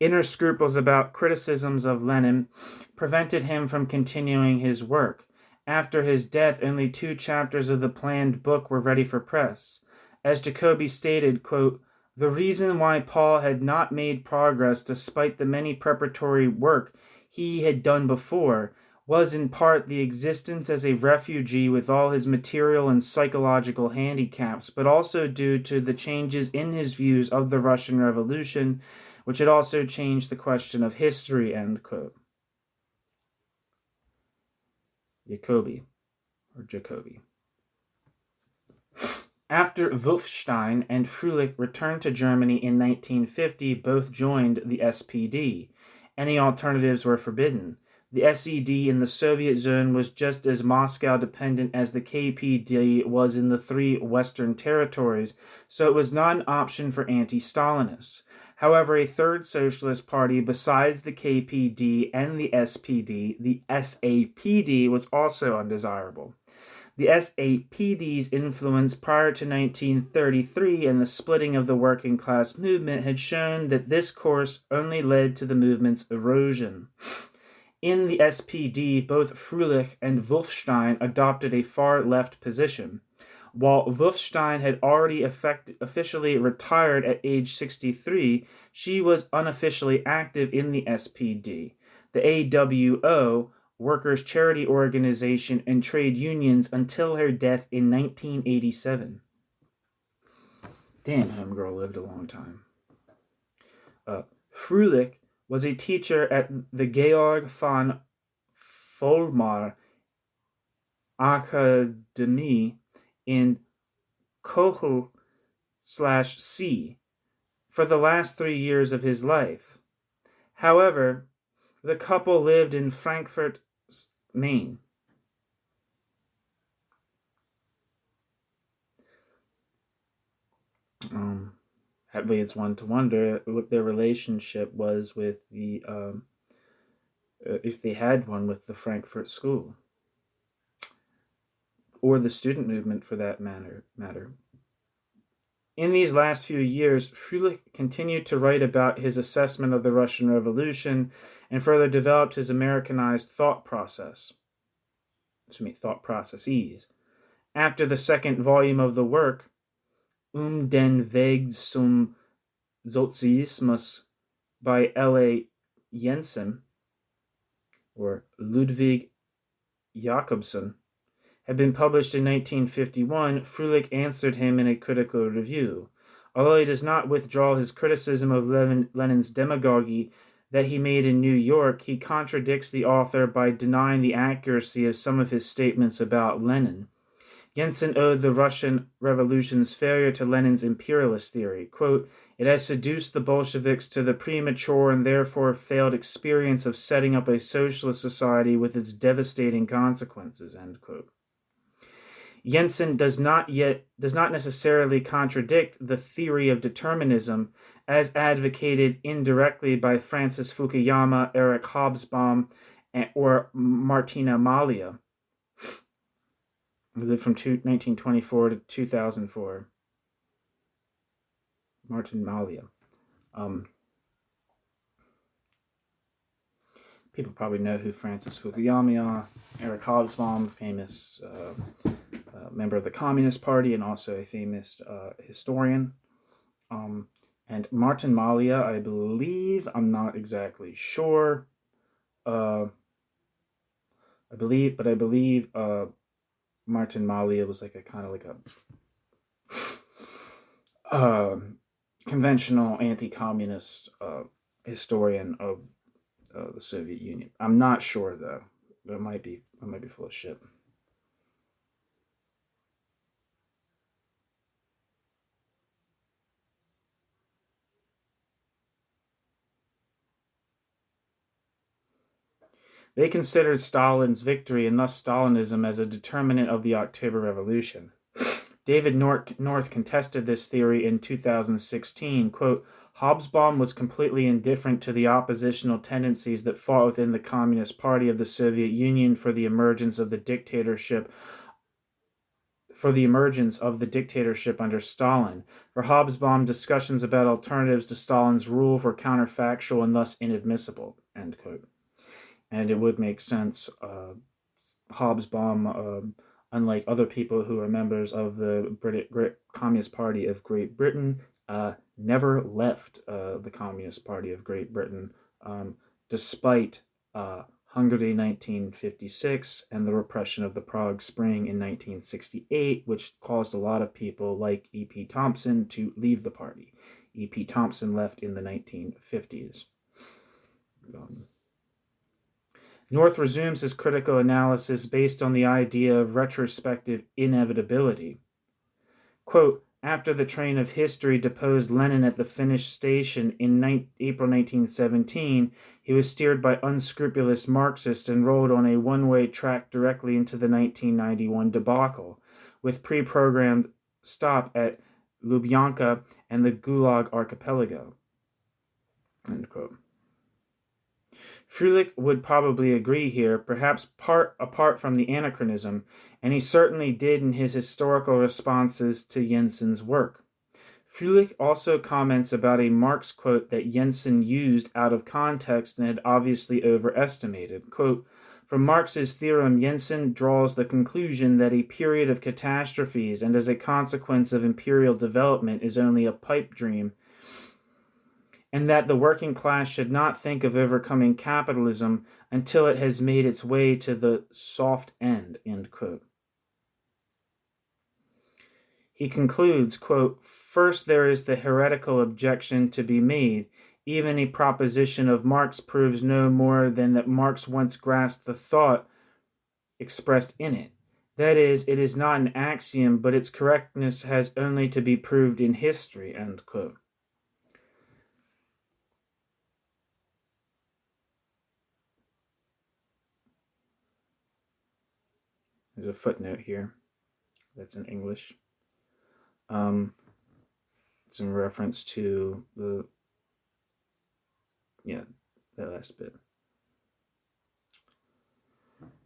Inner scruples about criticisms of Lenin prevented him from continuing his work. After his death, only 2 chapters of the planned book were ready for press. As Jacobi stated, quote, "The reason why Paul had not made progress despite the many preparatory work he had done before was in part the existence as a refugee with all his material and psychological handicaps, but also due to the changes in his views of the Russian Revolution, which had also changed the question of history," end quote. Jacobi. After Wolfstein and Frölich returned to Germany in 1950, both joined the SPD. Any alternatives were forbidden. The SED in the Soviet zone was just as Moscow-dependent as the KPD was in the 3 Western territories, so it was not an option for anti-Stalinists. However, a third socialist party besides the KPD and the SPD, the SAPD, was also undesirable. The SAPD's influence prior to 1933 and the splitting of the working class movement had shown that this course only led to the movement's erosion. In the SPD, both Frölich and Wolfstein adopted a far-left position. While Wolfstein had already officially retired at age 63, she was unofficially active in the SPD. The AWO, Workers' Charity Organization, and trade unions until her death in 1987. Damn, homegirl lived a long time. Frölich was a teacher at the Georg von Vollmar Akademie in Kochel/C for the last 3 years of his life. However, the couple lived in Frankfurt, Maine. It leads one to wonder what their relationship was with the, if they had one with the Frankfurt School, or the student movement for that matter. In these last few years, Frölich continued to write about his assessment of the Russian Revolution and further developed his Americanized thought processes. After the second volume of the work, Den Weg zum Sozialismus by L.A. Jensen, or Ludwig Jakobson, had been published in 1951, Frölich answered him in a critical review. Although he does not withdraw his criticism of Lenin's demagogy that he made in New York, he contradicts the author by denying the accuracy of some of his statements about Lenin. Jensen owed the Russian Revolution's failure to Lenin's imperialist theory. Quote, "It has seduced the Bolsheviks to the premature and therefore failed experience of setting up a socialist society with its devastating consequences," end quote. Jensen does not necessarily contradict the theory of determinism as advocated indirectly by Francis Fukuyama, Erich Hobsbawm, or Martina Malia, who lived from 1924 to 2004. Martin Malia. People probably know who Francis Fukuyama are. Erich Hobsbawm, famous member of the Communist Party and also a famous historian. And Martin Malia, I believe, I'm not exactly sure. I believe Martin Malia was like a kind of like a conventional anti-communist historian of the Soviet Union. I'm not sure though. I might be full of shit. They considered Stalin's victory and thus Stalinism as a determinant of the October Revolution. David North contested this theory in 2016. Quote, Hobsbawm was completely indifferent to the oppositional tendencies that fought within the Communist Party of the Soviet Union for the emergence of the dictatorship under Stalin. For Hobsbawm, discussions about alternatives to Stalin's rule were counterfactual and thus inadmissible. End quote. And it would make sense. Hobsbawm, unlike other people who are members of the Communist Party of Great Britain, never left the Communist Party of Great Britain, despite Hungary 1956 and the repression of the Prague Spring in 1968, which caused a lot of people like E.P. Thompson to leave the party. E.P. Thompson left in the 1950s. North resumes his critical analysis based on the idea of retrospective inevitability. Quote, after the train of history deposed Lenin at the Finnish station in April 1917, he was steered by unscrupulous Marxists and rolled on a one-way track directly into the 1991 debacle, with pre-programmed stop at Lubyanka and the Gulag Archipelago. End quote. Frölich would probably agree here, perhaps apart from the anachronism, and he certainly did in his historical responses to Jensen's work. Frölich also comments about a Marx quote that Jensen used out of context and had obviously overestimated. Quote, from Marx's theorem, Jensen draws the conclusion that a period of catastrophes and as a consequence of imperial development is only a pipe dream, and that the working class should not think of overcoming capitalism until it has made its way to the soft end, end quote. He concludes, quote, first there is the heretical objection to be made. Even a proposition of Marx proves no more than that Marx once grasped the thought expressed in it. That is, it is not an axiom, but its correctness has only to be proved in history, end quote. There's a footnote here that's in English. It's in reference to that last bit.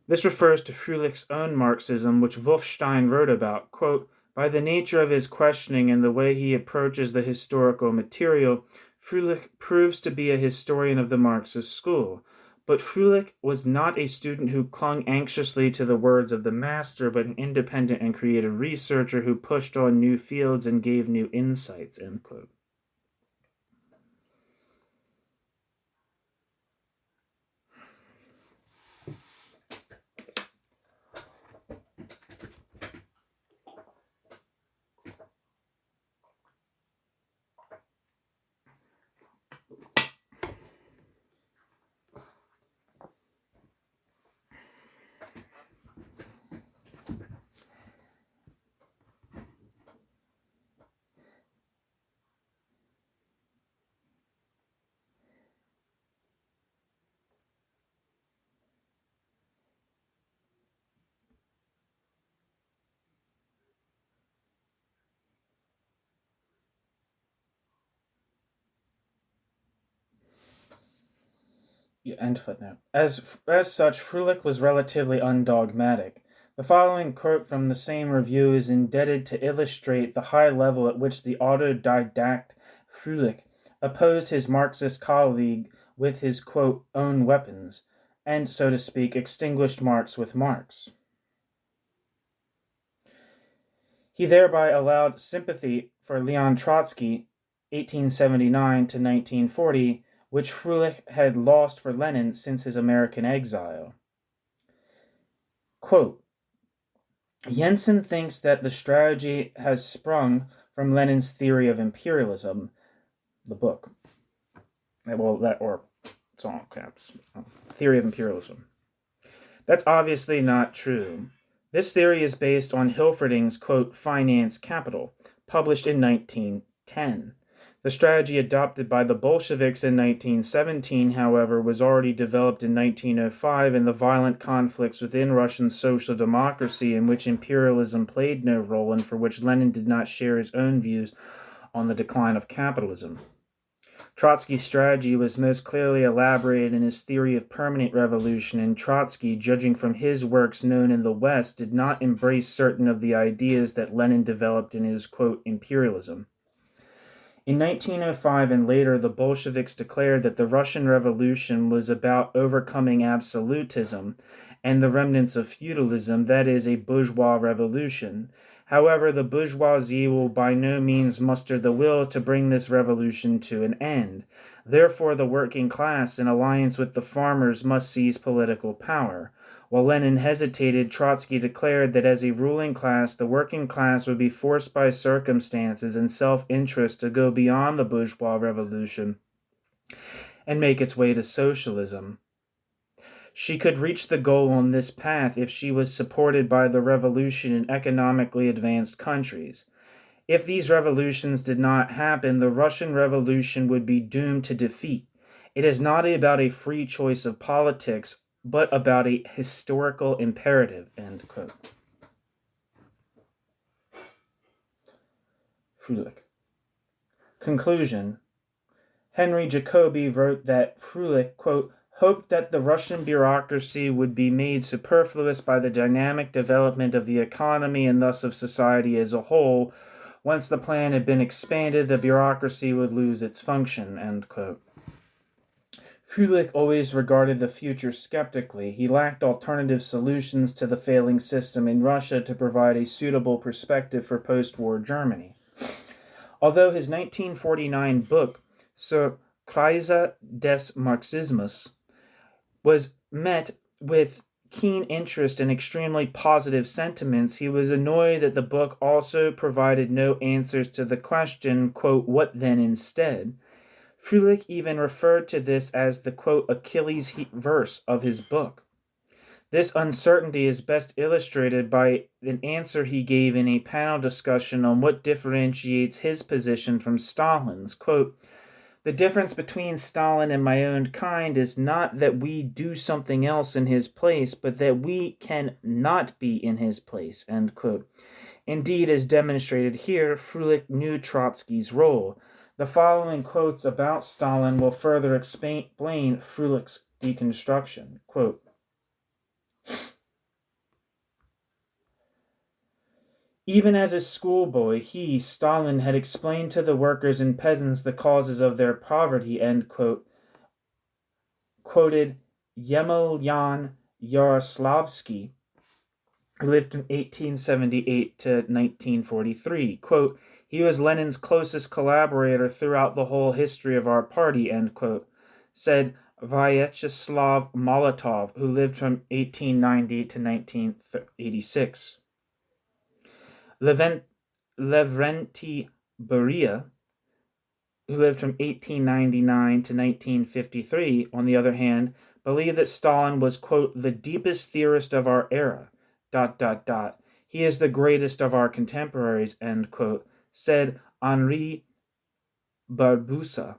This refers to Frölich's own Marxism, which Wolfstein wrote about. Quote, by the nature of his questioning and the way he approaches the historical material, Frölich proves to be a historian of the Marxist school. But Frölich was not a student who clung anxiously to the words of the master, but an independent and creative researcher who pushed on new fields and gave new insights, end quote. End footnote. As such, Frölich was relatively undogmatic. The following quote from the same review is indebted to illustrate the high level at which the autodidact Frölich opposed his Marxist colleague with his, quote, own weapons, and, so to speak, extinguished Marx with Marx. He thereby allowed sympathy for Leon Trotsky, 1879 to 1940, which Frölich had lost for Lenin since his American exile. Quote, Jensen thinks that the strategy has sprung from Lenin's theory of imperialism, the book. Well, that, or it's all caps, theory of imperialism. That's obviously not true. This theory is based on Hilferding's, quote, Finance Capital, published in 1910. The strategy adopted by the Bolsheviks in 1917, however, was already developed in 1905 in the violent conflicts within Russian social democracy, in which imperialism played no role and for which Lenin did not share his own views on the decline of capitalism. Trotsky's strategy was most clearly elaborated in his theory of permanent revolution, and Trotsky, judging from his works known in the West, did not embrace certain of the ideas that Lenin developed in his, quote, imperialism. In 1905 and later, the Bolsheviks declared that the Russian Revolution was about overcoming absolutism and the remnants of feudalism, that is, a bourgeois revolution. However, the bourgeoisie will by no means muster the will to bring this revolution to an end. Therefore, the working class, in alliance with the farmers, must seize political power. While Lenin hesitated, Trotsky declared that as a ruling class, the working class would be forced by circumstances and self-interest to go beyond the bourgeois revolution and make its way to socialism. She could reach the goal on this path if she was supported by the revolution in economically advanced countries. If these revolutions did not happen, the Russian Revolution would be doomed to defeat. It is not about a free choice of politics, but about a historical imperative, end quote. Frölich. Conclusion. Henry Jacobi wrote that Frölich, quote, hoped that the Russian bureaucracy would be made superfluous by the dynamic development of the economy and thus of society as a whole. Once the plan had been expanded, the bureaucracy would lose its function, end quote. Frölich always regarded the future skeptically. He lacked alternative solutions to the failing system in Russia to provide a suitable perspective for post-war Germany. Although his 1949 book, Zur Krise des Marxismus, was met with keen interest and extremely positive sentiments, he was annoyed that the book also provided no answers to the question, quote, what then instead? Frölich even referred to this as the, quote, Achilles verse of his book. This uncertainty is best illustrated by an answer he gave in a panel discussion on what differentiates his position from Stalin's, quote, the difference between Stalin and my own kind is not that we do something else in his place, but that we can not be in his place, end quote. Indeed, as demonstrated here, Frölich knew Trotsky's role. The following quotes about Stalin will further explain Frölich's deconstruction. Quote, even as a schoolboy, he, Stalin, had explained to the workers and peasants the causes of their poverty, end quote. Quoted Yemelyan Yaroslavsky, who lived from 1878 to 1943. Quote, he was Lenin's closest collaborator throughout the whole history of our party, end quote, said Vyacheslav Molotov, who lived from 1890 to 1986. Lavrenti Beria, who lived from 1899 to 1953, on the other hand, believed that Stalin was, quote, the deepest theorist of our era, ... He is the greatest of our contemporaries, end quote, said Henri Barbusse,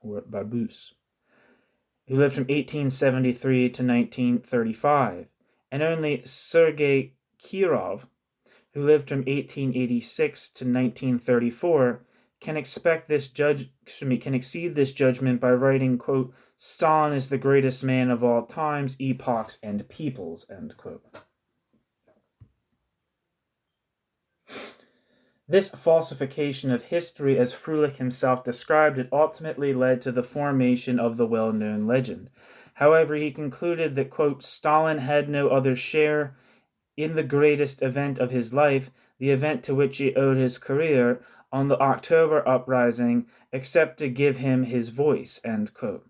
or Barbus, who lived from 1873 to 1935, and only Sergei Kirov, who lived from 1886 to 1934, can exceed this judgment by writing, quote, Stalin is the greatest man of all times, epochs, and peoples, end quote. This falsification of history, as Frölich himself described it, ultimately led to the formation of the well-known legend. However, he concluded that, quote, Stalin had no other share in the greatest event of his life, the event to which he owed his career, on the October uprising, except to give him his voice, end quote.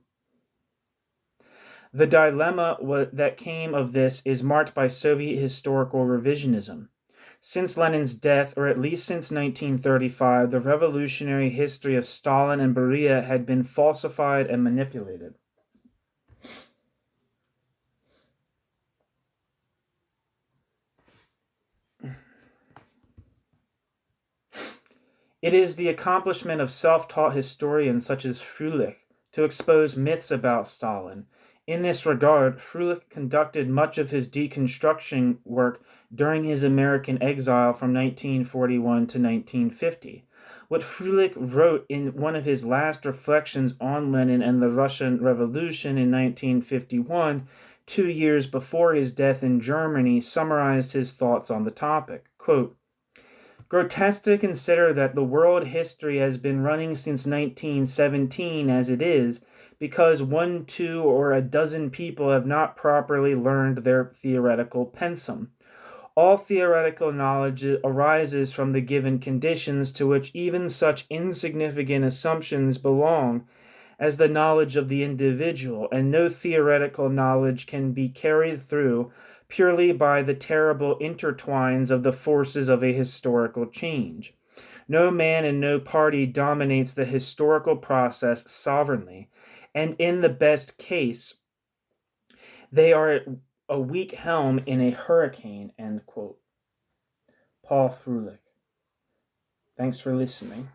The dilemma that came of this is marked by Soviet historical revisionism. Since Lenin's death, or at least since 1935, the revolutionary history of Stalin and Beria had been falsified and manipulated. It is the accomplishment of self-taught historians such as Frölich to expose myths about Stalin. In this regard, Frölich conducted much of his deconstruction work during his American exile from 1941 to 1950. What Frölich wrote in one of his last reflections on Lenin and the Russian Revolution in 1951, 2 years before his death in Germany, summarized his thoughts on the topic. Quote, grotesque to consider that the world history has been running since 1917 as it is, because 1, 2, or a dozen people have not properly learned their theoretical pensum. All theoretical knowledge arises from the given conditions to which even such insignificant assumptions belong as the knowledge of the individual, and no theoretical knowledge can be carried through purely by the terrible intertwines of the forces of a historical change. No man and no party dominates the historical process sovereignly, and in the best case, they are a weak helm in a hurricane, end quote. Paul Frölich. Thanks for listening.